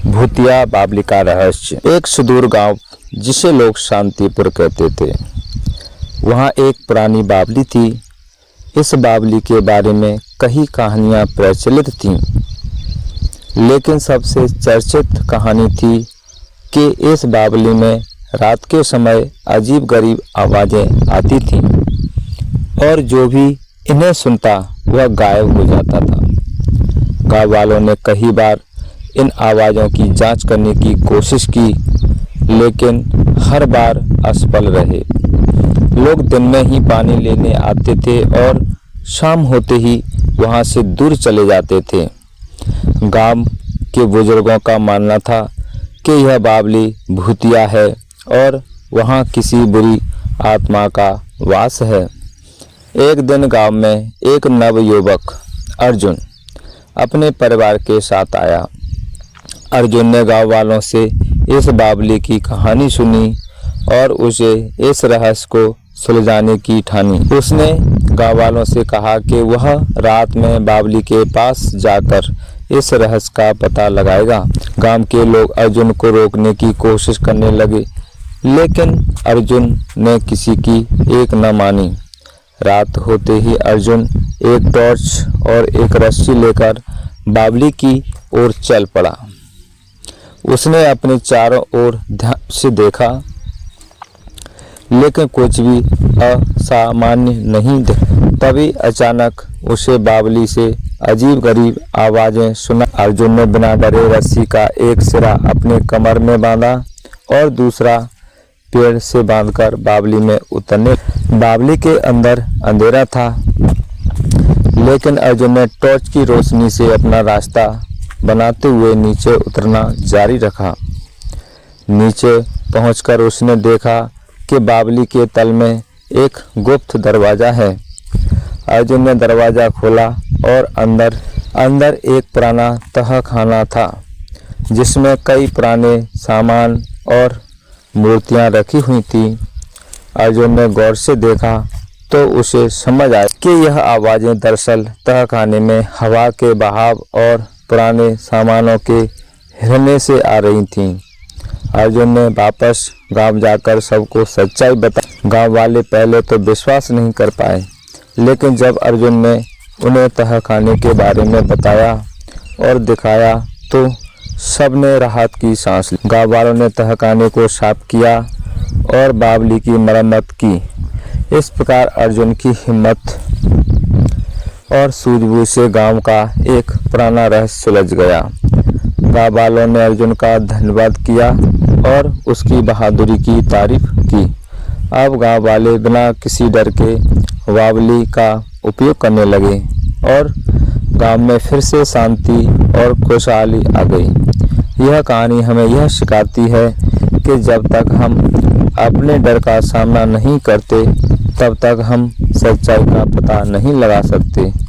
भूतिया बावली का रहस्य। एक सुदूर गांव जिसे लोग शांतिपुर कहते थे, वहां एक पुरानी बावली थी। इस बावली के बारे में कई कहानियां प्रचलित थीं, लेकिन सबसे चर्चित कहानी थी कि इस बावली में रात के समय अजीब-गरीब आवाज़ें आती थीं और जो भी इन्हें सुनता वह गायब हो जाता था। गाँव वालों ने कई बार इन आवाज़ों की जांच करने की कोशिश की, लेकिन हर बार असफल रहे। लोग दिन में ही पानी लेने आते थे और शाम होते ही वहां से दूर चले जाते थे। गांव के बुजुर्गों का मानना था कि यह बावली भूतिया है और वहां किसी बुरी आत्मा का वास है। एक दिन गांव में एक नवयुवक अर्जुन अपने परिवार के साथ आया। अर्जुन ने गांव वालों से इस बावली की कहानी सुनी और उसे इस रहस्य को सुलझाने की ठानी। उसने गांव वालों से कहा कि वह रात में बावली के पास जाकर इस रहस्य का पता लगाएगा। गांव के लोग अर्जुन को रोकने की कोशिश करने लगे, लेकिन अर्जुन ने किसी की एक न मानी। रात होते ही अर्जुन एक टॉर्च और एक रस्सी लेकर बावली की ओर चल पड़ा। उसने अपने चारों ओर ध्यान से देखा, लेकिन कुछ भी असामान्य नहीं दिखा। तभी अचानक उसे बावली से अजीब-गरीब आवाज़ें सुना। अर्जुन ने बिना डरे रस्सी का एक सिरा अपने कमर में बांधा और दूसरा पेड़ से बांधकर बावली में उतरने। बावली के अंदर अंधेरा था, लेकिन अर्जुन ने टॉर्च की रोशनी से अपना रास्ता बनाते हुए नीचे उतरना जारी रखा। नीचे पहुंचकर उसने देखा कि बावली के तल में एक गुप्त दरवाजा है। अर्जुन ने दरवाजा खोला और अंदर एक पुराना तहखाना था, जिसमें कई पुराने सामान और मूर्तियां रखी हुई थी। अर्जुन ने गौर से देखा तो उसे समझ आया कि यह आवाज़ें दरअसल तहखाने में हवा के बहाव और पुराने सामानों के हिलने से आ रही थीं। अर्जुन ने वापस गांव जाकर सबको सच्चाई बताई। गांव वाले पहले तो विश्वास नहीं कर पाए, लेकिन जब अर्जुन ने उन्हें तहखाने के बारे में बताया और दिखाया तो सबने राहत की सांस ली। गांव वालों ने तहखाने को साफ किया और बावली की मरम्मत की। इस प्रकार अर्जुन की हिम्मत और सूझबूझ से गांव का एक पुराना रहस्य सुलझ गया। गांव वालों ने अर्जुन का धन्यवाद किया और उसकी बहादुरी की तारीफ की। अब गांव वाले बिना किसी डर के बावली का उपयोग करने लगे और गांव में फिर से शांति और खुशहाली आ गई। यह कहानी हमें यह सिखाती है कि जब तक हम अपने डर का सामना नहीं करते, तब तक हम सच्चाई का पता नहीं लगा सकते।